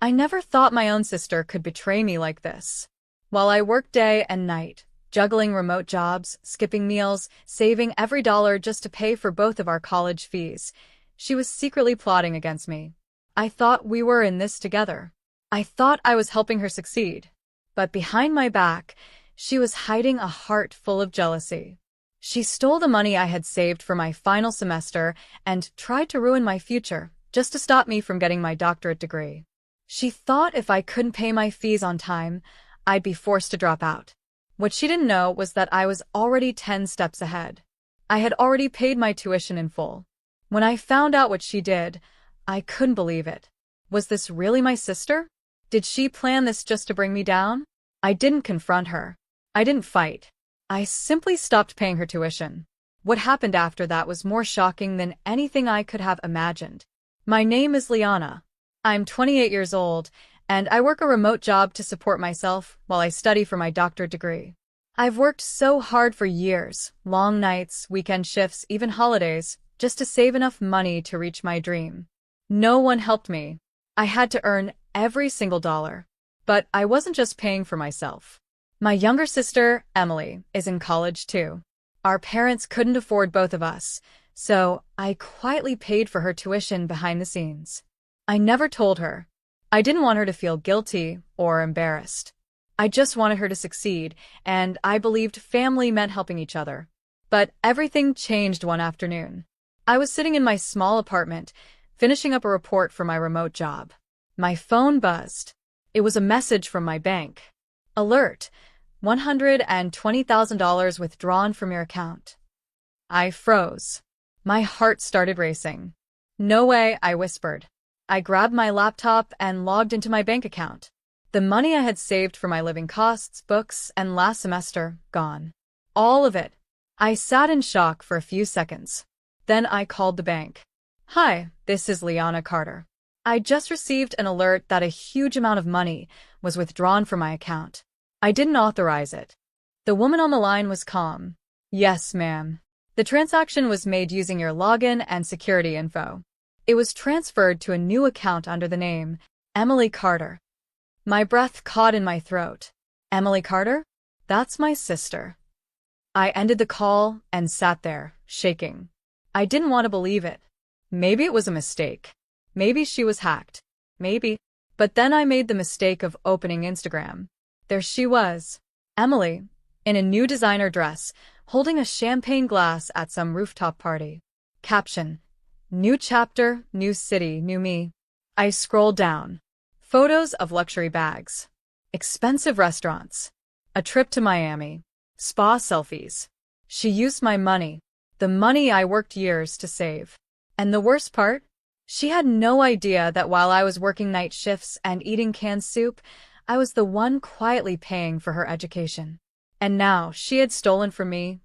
I never thought my own sister could betray me like this. While I worked day and night, juggling remote jobs, skipping meals, saving every dollar just to pay for both of our college fees, she was secretly plotting against me. I thought we were in this together. I thought I was helping her succeed. But behind my back, she was hiding a heart full of jealousy. She stole the money I had saved for my final semester and tried to ruin my future just to stop me from getting my doctorate degree. She thought if I couldn't pay my fees on time, I'd be forced to drop out. What she didn't know was that I was already 10 steps ahead. I had already paid my tuition in full. When I found out what she did, I couldn't believe it. Was this really my sister? Did she plan this just to bring me down? I didn't confront her. I didn't fight. I simply stopped paying her tuition. What happened after that was more shocking than anything I could have imagined. My name is Liana. I'm 28 years old, and I work a remote job to support myself while I study for my doctorate degree. I've worked so hard for years, long nights, weekend shifts, even holidays, just to save enough money to reach my dream. No one helped me. I had to earn every single dollar. But I wasn't just paying for myself. My younger sister, Emily, is in college too. Our parents couldn't afford both of us, so I quietly paid for her tuition behind the scenes. I never told her. I didn't want her to feel guilty or embarrassed. I just wanted her to succeed, and I believed family meant helping each other. But everything changed one afternoon. I was sitting in my small apartment, finishing up a report for my remote job. My phone buzzed. It was a message from my bank. Alert: $120,000 withdrawn from your account. I froze. My heart started racing. No way, I whispered. I grabbed my laptop and logged into my bank account. The money I had saved for my living costs, books, and last semester, gone. All of it. I sat in shock for a few seconds. Then I called the bank. Hi, this is Liana Carter. I just received an alert that a huge amount of money was withdrawn from my account. I didn't authorize it. The woman on the line was calm. Yes, ma'am. The transaction was made using your login and security info. It was transferred to a new account under the name Emily Carter. My breath caught in my throat. Emily Carter? That's my sister. I ended the call and sat there, shaking. I didn't want to believe it. Maybe it was a mistake. Maybe she was hacked. Maybe. But then I made the mistake of opening Instagram. There she was, Emily, in a new designer dress, holding a champagne glass at some rooftop party. Caption: New chapter, new city, new me. I scrolled down. Photos of luxury bags, expensive restaurants, a trip to Miami, spa selfies. She used my money, the money I worked years to save. And the worst part? She had no idea that while I was working night shifts and eating canned soup, I was the one quietly paying for her education. And now she had stolen from me,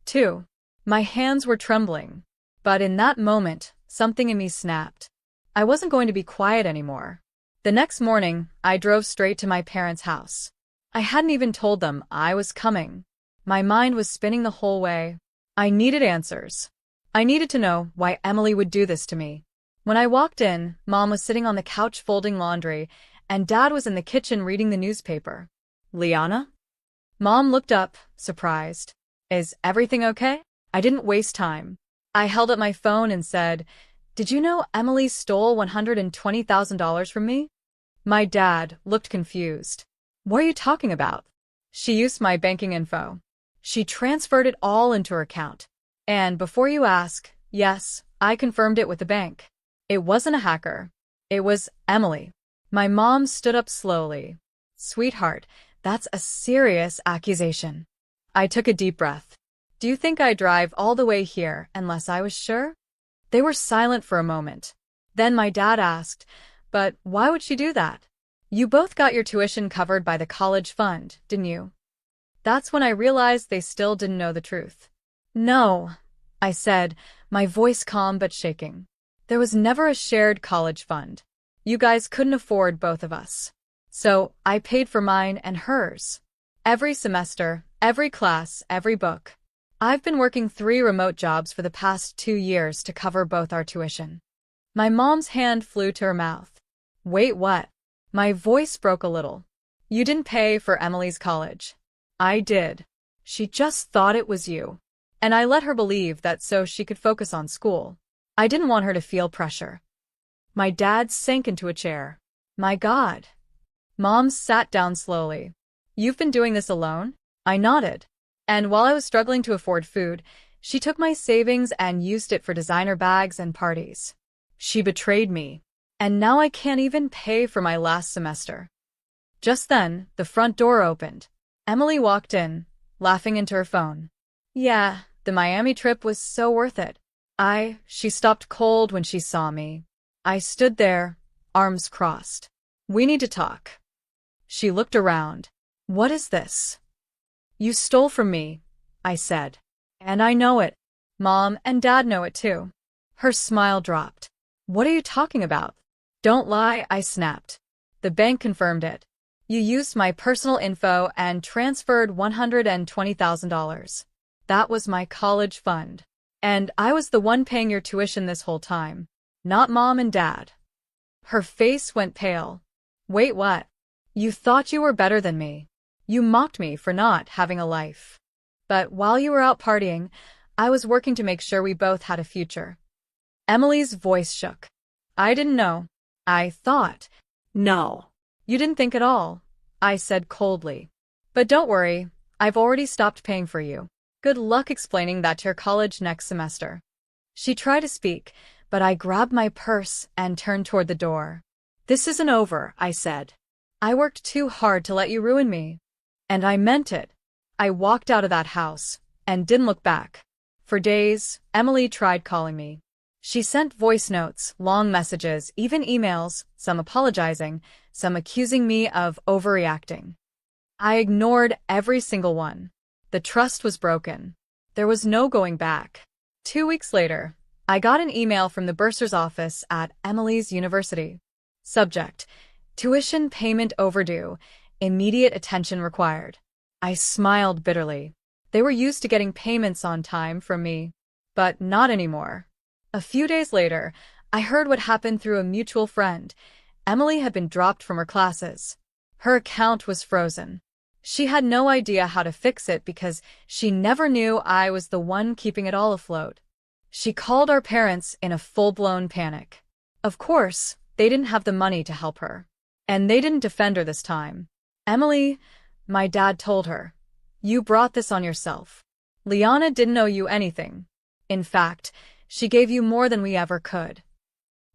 too. My hands were trembling. But in that moment, something in me snapped. I wasn't going to be quiet anymore. The next morning, I drove straight to my parents' house. I hadn't even told them I was coming. My mind was spinning the whole way. I needed answers. I needed to know why Emily would do this to me. When I walked in, Mom was sitting on the couch folding laundry, and Dad was in the kitchen reading the newspaper. Liana? Mom looked up, surprised. Is everything okay? I didn't waste time. I held up my phone and said, Did you know Emily stole $120,000 from me? My dad looked confused. What are you talking about? She used my banking info. She transferred it all into her account. And before you ask, yes, I confirmed it with the bank. It wasn't a hacker. It was Emily. My mom stood up slowly. Sweetheart, that's a serious accusation. I took a deep breath. Do you think I'd drive all the way here unless I was sure? They were silent for a moment. Then my dad asked, But why would she do that? You both got your tuition covered by the college fund, didn't you? That's when I realized they still didn't know the truth. No, I said, my voice calm but shaking. There was never a shared college fund. You guys couldn't afford both of us. So I paid for mine and hers. Every semester, every class, every book. I've been working 3 remote jobs for the past 2 years to cover both our tuition. My mom's hand flew to her mouth. Wait, what? My voice broke a little. You didn't pay for Emily's college. I did. She just thought it was you. And I let her believe that so she could focus on school. I didn't want her to feel pressure. My dad sank into a chair. My God. Mom sat down slowly. You've been doing this alone? I nodded. And while I was struggling to afford food, she took my savings and used it for designer bags and parties. She betrayed me. And now I can't even pay for my last semester. Just then, the front door opened. Emily walked in, laughing into her phone. Yeah, the Miami trip was so worth it. She stopped cold when she saw me. I stood there, arms crossed. We need to talk. She looked around. What is this? You stole from me, I said. And I know it. Mom and Dad know it too. Her smile dropped. What are you talking about? Don't lie, I snapped. The bank confirmed it. You used my personal info and transferred $120,000. That was my college fund. And I was the one paying your tuition this whole time, not Mom and Dad. Her face went pale. Wait, what? You thought you were better than me. You mocked me for not having a life. But while you were out partying, I was working to make sure we both had a future. Emily's voice shook. I didn't know. I thought. No. You didn't think at all, I said coldly. But don't worry, I've already stopped paying for you. Good luck explaining that to your college next semester. She tried to speak, but I grabbed my purse and turned toward the door. This isn't over, I said. I worked too hard to let you ruin me. And I meant it. I walked out of that house and didn't look back. For days, Emily tried calling me. She sent voice notes, long messages, even emails, some apologizing, some accusing me of overreacting. I ignored every single one. The trust was broken. There was no going back. 2 weeks later, I got an email from the bursar's office at Emily's university. Subject: tuition payment overdue. Immediate attention required. I smiled bitterly. They were used to getting payments on time from me. But not anymore. A few days later, I heard what happened through a mutual friend. Emily had been dropped from her classes. Her account was frozen. She had no idea how to fix it because she never knew I was the one keeping it all afloat. She called our parents in a full-blown panic. Of course, they didn't have the money to help her. And they didn't defend her this time. Emily, my dad told her, you brought this on yourself. Liana didn't owe you anything. In fact, she gave you more than we ever could.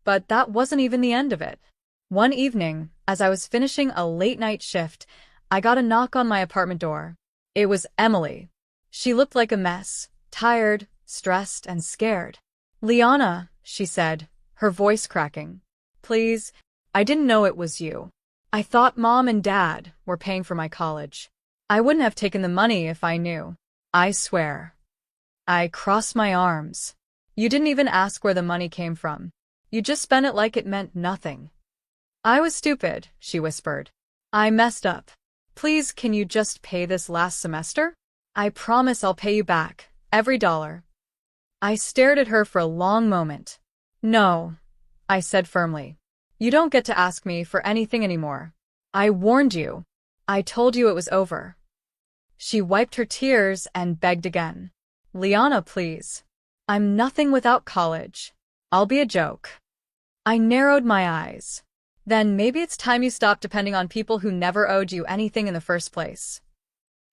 But that wasn't even the end of it. One evening, as I was finishing a late-night shift, I got a knock on my apartment door. It was Emily. She looked like a mess, tired, stressed, and scared. Liana, she said, her voice cracking. Please, I didn't know it was you. I thought Mom and Dad were paying for my college. I wouldn't have taken the money if I knew. I swear. I crossed my arms. You didn't even ask where the money came from. You just spent it like it meant nothing. I was stupid, she whispered. I messed up. Please, can you just pay this last semester? I promise I'll pay you back, every dollar. I stared at her for a long moment. No, I said firmly. You don't get to ask me for anything anymore. I warned you. I told you it was over. She wiped her tears and begged again. Liana, please. I'm nothing without college. I'll be a joke. I narrowed my eyes. Then maybe it's time you stopped depending on people who never owed you anything in the first place.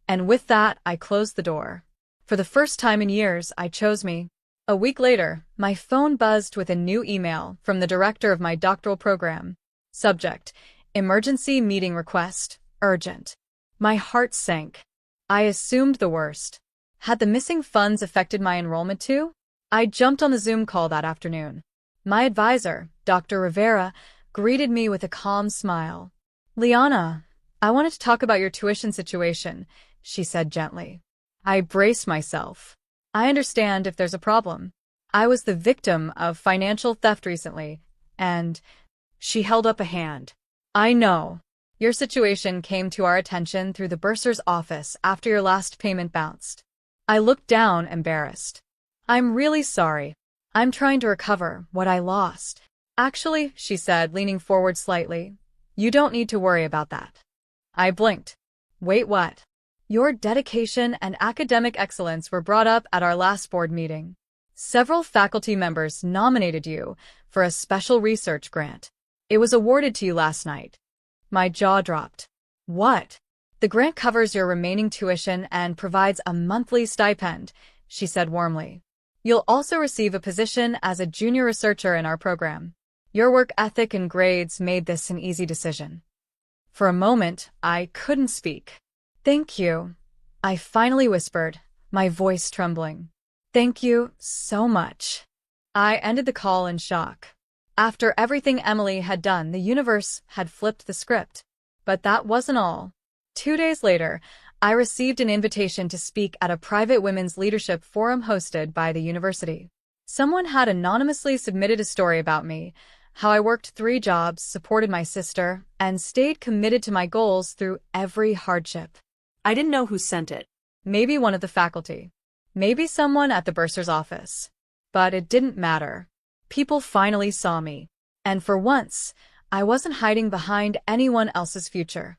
And with that, I closed the door. For the first time in years, I chose me. A week later, my phone buzzed with a new email from the director of my doctoral program. Subject: emergency meeting request, urgent. My heart sank. I assumed the worst. Had the missing funds affected my enrollment too? I jumped on the Zoom call that afternoon. My advisor, Dr. Rivera, greeted me with a calm smile. Liana, I wanted to talk about your tuition situation, she said gently. I braced myself. I understand if there's a problem. I was the victim of financial theft recently, and she held up a hand. I know. Your situation came to our attention through the bursar's office after your last payment bounced. I looked down, embarrassed. I'm really sorry. I'm trying to recover what I lost. Actually, she said, leaning forward slightly, You don't need to worry about that. I blinked. Wait, what? Your dedication and academic excellence were brought up at our last board meeting. Several faculty members nominated you for a special research grant. It was awarded to you last night. My jaw dropped. What? The grant covers your remaining tuition and provides a monthly stipend, she said warmly. You'll also receive a position as a junior researcher in our program. Your work ethic and grades made this an easy decision. For a moment, I couldn't speak. Thank you, I finally whispered, my voice trembling. Thank you so much. I ended the call in shock. After everything Emily had done, the universe had flipped the script. But that wasn't all. 2 days later, I received an invitation to speak at a private women's leadership forum hosted by the university. Someone had anonymously submitted a story about me, how I worked 3 jobs, supported my sister, and stayed committed to my goals through every hardship. I didn't know who sent it. Maybe one of the faculty. Maybe someone at the bursar's office. But it didn't matter. People finally saw me. And for once, I wasn't hiding behind anyone else's future.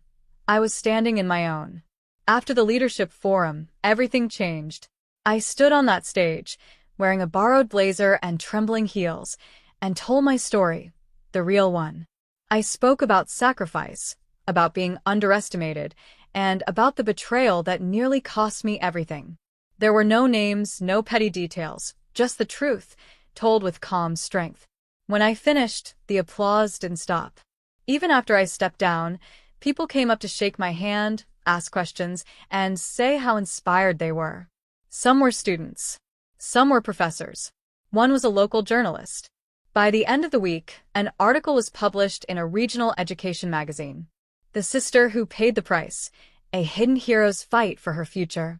I was standing in my own. After the leadership forum, everything changed. I stood on that stage, wearing a borrowed blazer and trembling heels, and told my story, the real one. I spoke about sacrifice, about being underestimated, and about the betrayal that nearly cost me everything. There were no names, no petty details, just the truth, told with calm strength. When I finished, the applause didn't stop. Even after I stepped down, people came up to shake my hand, ask questions, and say how inspired they were. Some were students. Some were professors. One was a local journalist. By the end of the week, an article was published in a regional education magazine. The sister who paid the price, a hidden hero's fight for her future.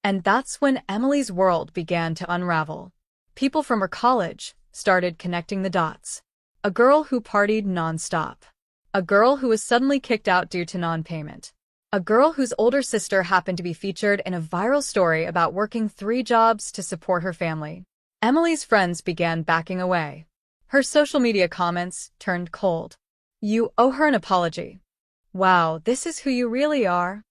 And that's when Emily's world began to unravel. People from her college started connecting the dots. A girl who partied nonstop. A girl who was suddenly kicked out due to non-payment. A girl whose older sister happened to be featured in a viral story about working 3 jobs to support her family. Emily's friends began backing away. Her social media comments turned cold. You owe her an apology. Wow, this is who you really are?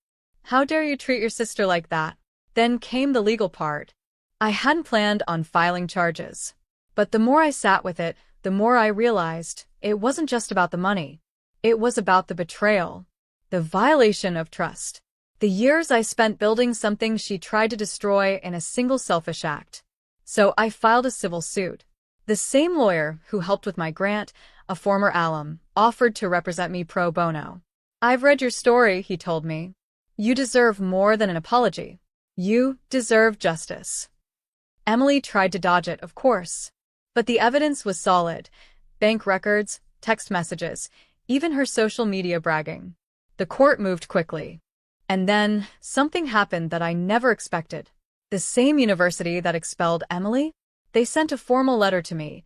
How dare you treat your sister like that? Then came the legal part. I hadn't planned on filing charges. But the more I sat with it, the more I realized it wasn't just about the money. It was about the betrayal. The violation of trust. The years I spent building something she tried to destroy in a single selfish act. So I filed a civil suit. The same lawyer who helped with my grant, a former alum, offered to represent me pro bono. I've read your story, he told me. You deserve more than an apology. You deserve justice. Emily tried to dodge it, of course. But the evidence was solid. Bank records, text messages, even her social media bragging. The court moved quickly. And then, something happened that I never expected. The same university that expelled Emily? They sent a formal letter to me,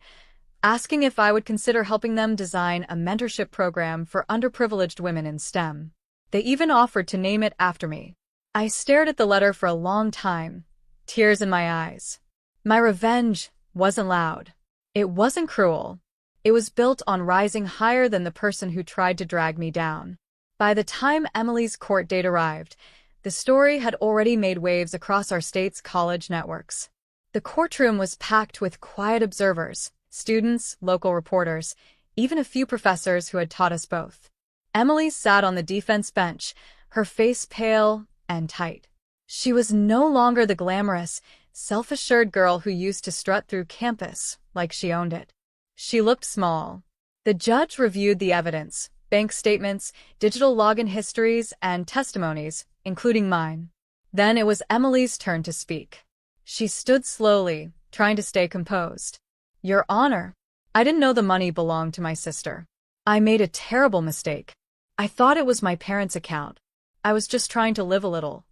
asking if I would consider helping them design a mentorship program for underprivileged women in STEM. They even offered to name it after me. I stared at the letter for a long time, tears in my eyes. My revenge wasn't loud. It wasn't cruel. It was built on rising higher than the person who tried to drag me down. By the time Emily's court date arrived, the story had already made waves across our state's college networks. The courtroom was packed with quiet observers, students, local reporters, even a few professors who had taught us both. Emily sat on the defense bench, her face pale and tight. She was no longer the glamorous, self-assured girl who used to strut through campus like she owned it. She looked small. The judge reviewed the evidence, bank statements, digital login histories, and testimonies, including mine. Then it was Emily's turn to speak. She stood slowly, trying to stay composed. Your Honor, I didn't know the money belonged to my sister. I made a terrible mistake. I thought it was my parents' account. I was just trying to live a little.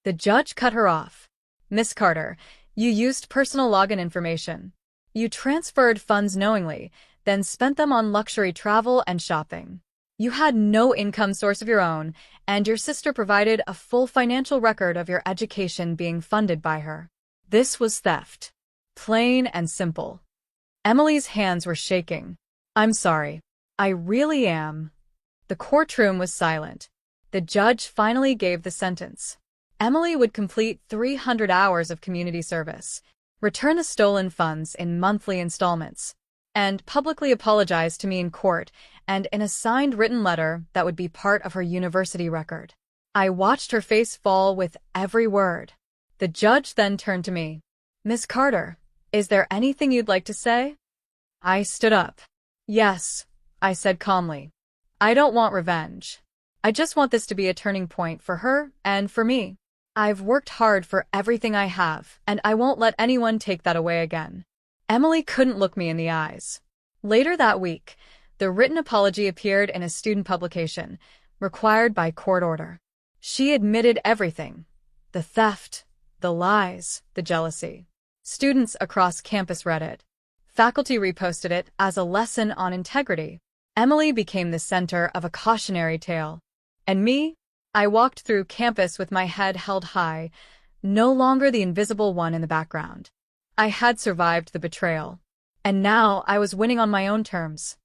The judge cut her off. Miss Carter, you used personal login information. You transferred funds knowingly, then spent them on luxury travel and shopping. You had no income source of your own, and your sister provided a full financial record of your education being funded by her. This was theft. Plain and simple. Emily's hands were shaking. I'm sorry. I really am. The courtroom was silent. The judge finally gave the sentence. Emily would complete 300 hours of community service, return the stolen funds in monthly installments, and publicly apologize to me in court and in a signed written letter that would be part of her university record. I watched her face fall with every word. The judge then turned to me. "Miss Carter, is there anything you'd like to say?" I stood up. "Yes," I said calmly. "I don't want revenge. I just want this to be a turning point for her and for me. I've worked hard for everything I have, and I won't let anyone take that away again." Emily couldn't look me in the eyes. Later that week, the written apology appeared in a student publication, required by court order. She admitted everything: the theft, the lies, the jealousy. Students across campus read it. Faculty reposted it as a lesson on integrity. Emily became the center of a cautionary tale. And me? I walked through campus with my head held high, no longer the invisible one in the background. I had survived the betrayal. And now I was winning on my own terms.